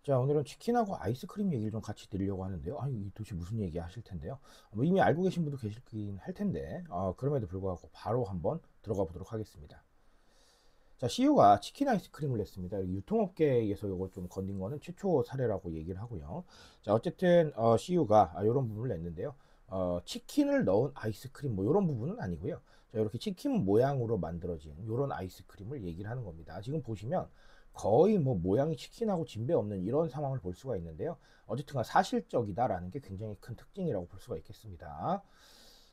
자, 오늘은 치킨하고 아이스크림 얘기를 좀 같이 드리려고 하는데요. 이 도대체 무슨 얘기 하실 텐데요. 뭐 이미 알고 계신 분도 계실긴 할 텐데, 그럼에도 불구하고 바로 한번 들어가 보도록 하겠습니다. 자, CU가 치킨 아이스크림을 냈습니다. 유통업계에서 이걸 좀 건든 거는 최초 사례라고 얘기를 하고요. 자, 어쨌든 CU가 이런 부분을 냈는데요. 치킨을 넣은 아이스크림 뭐 이런 부분은 아니고요. 자, 이렇게 치킨 모양으로 만들어진 이런 아이스크림을 얘기를 하는 겁니다. 지금 보시면 거의 뭐 모양이 치킨하고 진배 없는 이런 상황을 볼 수가 있는데요. 어쨌든 사실적이다라는 게 굉장히 큰 특징이라고 볼 수가 있겠습니다.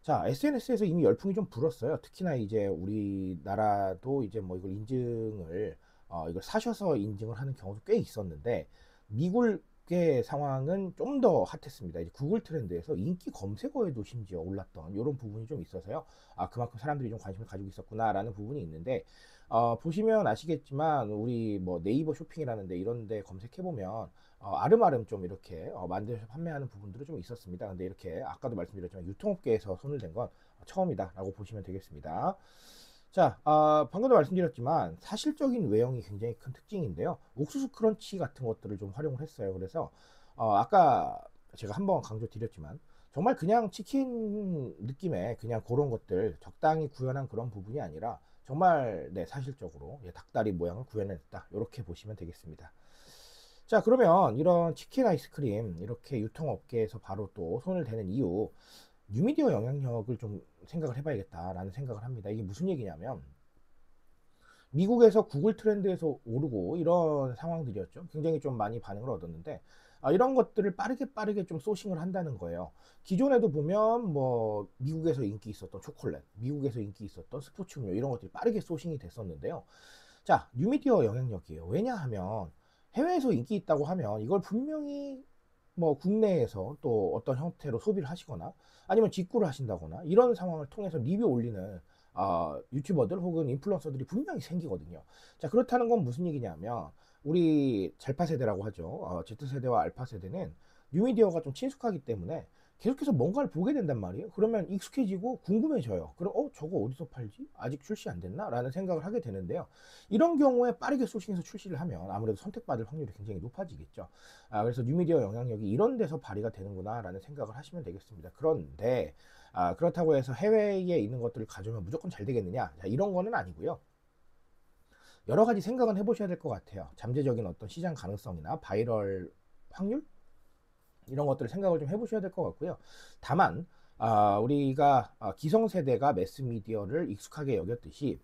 자, SNS에서 이미 열풍이 좀 불었어요. 특히나 이제 우리나라도 이제 뭐 이걸 인증을, 이걸 사셔서 인증을 하는 경우도 꽤 있었는데, 미국의 상황은 좀 더 핫했습니다. 이제 구글 트렌드에서 인기 검색어에도 심지어 올랐던 이런 부분이 좀 있어서요. 그만큼 사람들이 좀 관심을 가지고 있었구나라는 부분이 있는데, 보시면 아시겠지만, 우리 뭐 네이버 쇼핑이라는데 이런 데 검색해보면, 아름아름 좀 이렇게 만들어서 판매하는 부분들이 좀 있었습니다. 근데 이렇게 아까도 말씀드렸지만 유통업계에서 손을 댄 건 처음이다라고 보시면 되겠습니다. 자, 방금도 말씀드렸지만 사실적인 외형이 굉장히 큰 특징인데요. 옥수수 크런치 같은 것들을 좀 활용을 했어요. 그래서 아까 제가 한번 강조드렸지만 정말 그냥 치킨 느낌의 그냥 그런 것들 적당히 구현한 그런 부분이 아니라 정말 네, 사실적으로 닭다리 모양을 구현했다. 이렇게 보시면 되겠습니다. 자, 그러면 이런 치킨 아이스크림 이렇게 유통업계에서 바로 또 손을 대는 이유, 뉴미디어 영향력을 좀 생각을 해봐야겠다라는 생각을 합니다. 이게 무슨 얘기냐면 미국에서 구글 트렌드에서 오르고 이런 상황들이었죠. 굉장히 좀 많이 반응을 얻었는데 이런 것들을 빠르게 좀 소싱을 한다는 거예요. 기존에도 보면 뭐 미국에서 인기 있었던 초콜릿, 미국에서 인기 있었던 스포츠 음료 이런 것들이 빠르게 소싱이 됐었는데요. 자, 뉴미디어 영향력이에요. 왜냐하면 해외에서 인기 있다고 하면 이걸 분명히 뭐 국내에서 또 어떤 형태로 소비를 하시거나 아니면 직구를 하신다거나 이런 상황을 통해서 리뷰 올리는 유튜버들 혹은 인플루언서들이 분명히 생기거든요. 자, 그렇다는 건 무슨 얘기냐면 우리 젤파 세대라고 하죠. Z세대와 알파 세대는 뉴미디어가 좀 친숙하기 때문에 계속해서 뭔가를 보게 된단 말이에요. 그러면 익숙해지고 궁금해져요. 그럼 저거 어디서 팔지? 아직 출시 안 됐나? 라는 생각을 하게 되는데요. 이런 경우에 빠르게 소싱해서 출시를 하면 아무래도 선택받을 확률이 굉장히 높아지겠죠. 그래서 뉴미디어 영향력이 이런 데서 발휘가 되는구나 라는 생각을 하시면 되겠습니다. 그런데 그렇다고 해서 해외에 있는 것들을 가져오면 무조건 잘 되겠느냐? 자, 이런 거는 아니고요. 여러 가지 생각은 해보셔야 될 것 같아요. 잠재적인 어떤 시장 가능성이나 바이럴 확률? 이런 것들을 생각을 좀 해보셔야 될 것 같고요. 다만 우리가 기성세대가 매스미디어를 익숙하게 여겼듯이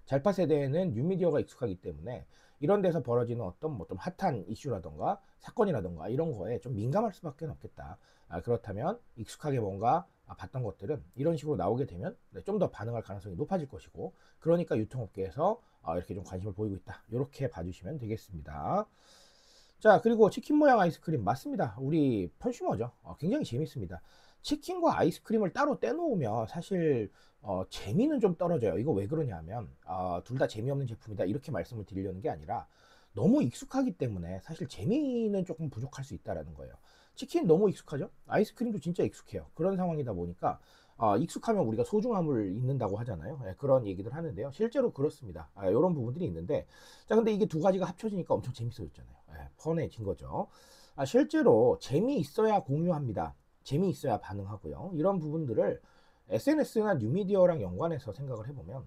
잘파 세대에는 뉴미디어가 익숙하기 때문에 이런 데서 벌어지는 어떤 뭐 좀 핫한 이슈라던가 사건이라던가 이런 거에 좀 민감할 수밖에 없겠다. 그렇다면 익숙하게 뭔가 봤던 것들은 이런 식으로 나오게 되면 네, 좀 더 반응할 가능성이 높아질 것이고, 그러니까 유통업계에서 이렇게 좀 관심을 보이고 있다. 이렇게 봐주시면 되겠습니다. 자, 그리고 치킨 모양 아이스크림 맞습니다. 우리 펀슈머죠. 굉장히 재밌습니다. 치킨과 아이스크림을 따로 떼놓으면 사실 재미는 좀 떨어져요. 이거 왜 그러냐면 둘 다 재미없는 제품이다 이렇게 말씀을 드리려는 게 아니라 너무 익숙하기 때문에 사실 재미는 조금 부족할 수 있다라는 거예요. 치킨 너무 익숙하죠? 아이스크림도 진짜 익숙해요. 그런 상황이다 보니까 익숙하면 우리가 소중함을 잊는다고 하잖아요. 그런 얘기들 하는데요. 실제로 그렇습니다. 이런 부분들이 있는데, 자, 근데 이게 두 가지가 합쳐지니까 엄청 재밌어졌잖아요. 펀해진 거죠. 실제로 재미있어야 공유합니다. 재미있어야 반응하고요. 이런 부분들을 SNS나 뉴미디어랑 연관해서 생각을 해보면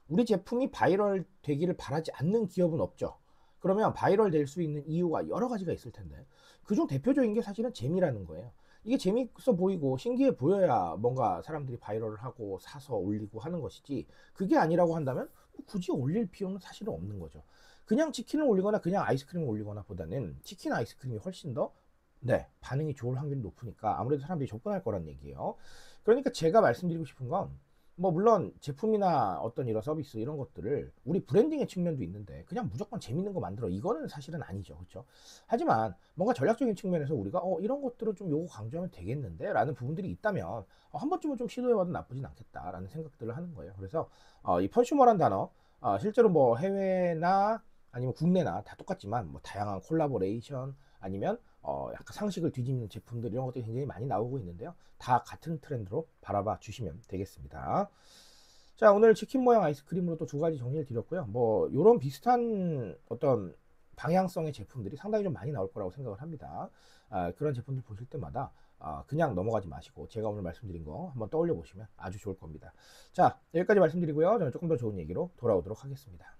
우리 제품이 바이럴 되기를 바라지 않는 기업은 없죠. 그러면 바이럴 될 수 있는 이유가 여러 가지가 있을 텐데 그중 대표적인 게 사실은 재미라는 거예요. 이게 재밌어 보이고 신기해 보여야 뭔가 사람들이 바이럴을 하고 사서 올리고 하는 것이지, 그게 아니라고 한다면 굳이 올릴 필요는 사실은 없는 거죠. 그냥 치킨을 올리거나 그냥 아이스크림을 올리거나 보다는 치킨 아이스크림이 훨씬 더 네, 반응이 좋을 확률이 높으니까 아무래도 사람들이 접근할 거란 얘기예요. 그러니까 제가 말씀드리고 싶은 건 뭐 물론 제품이나 어떤 이런 서비스 이런 것들을 우리 브랜딩의 측면도 있는데 그냥 무조건 재밌는 거 만들어 이거는 사실은 아니죠. 그렇죠? 하지만 뭔가 전략적인 측면에서 우리가 이런 것들은 좀 요거 강조하면 되겠는데 라는 부분들이 있다면 한 번쯤은 좀 시도해봐도 나쁘진 않겠다라는 생각들을 하는 거예요. 그래서 이 컨슈머란 단어 실제로 뭐 해외나 아니면 국내나 다 똑같지만 뭐 다양한 콜라보레이션 아니면 약간 상식을 뒤집는 제품들 이런 것들이 굉장히 많이 나오고 있는데요. 다 같은 트렌드로 바라봐 주시면 되겠습니다. 자, 오늘 치킨 모양 아이스크림으로 또 두 가지 정리를 드렸고요. 뭐 요런 비슷한 어떤 방향성의 제품들이 상당히 좀 많이 나올 거라고 생각을 합니다. 그런 제품들 보실 때마다 그냥 넘어가지 마시고 제가 오늘 말씀드린 거 한번 떠올려 보시면 아주 좋을 겁니다. 자, 여기까지 말씀드리고요. 저는 조금 더 좋은 얘기로 돌아오도록 하겠습니다.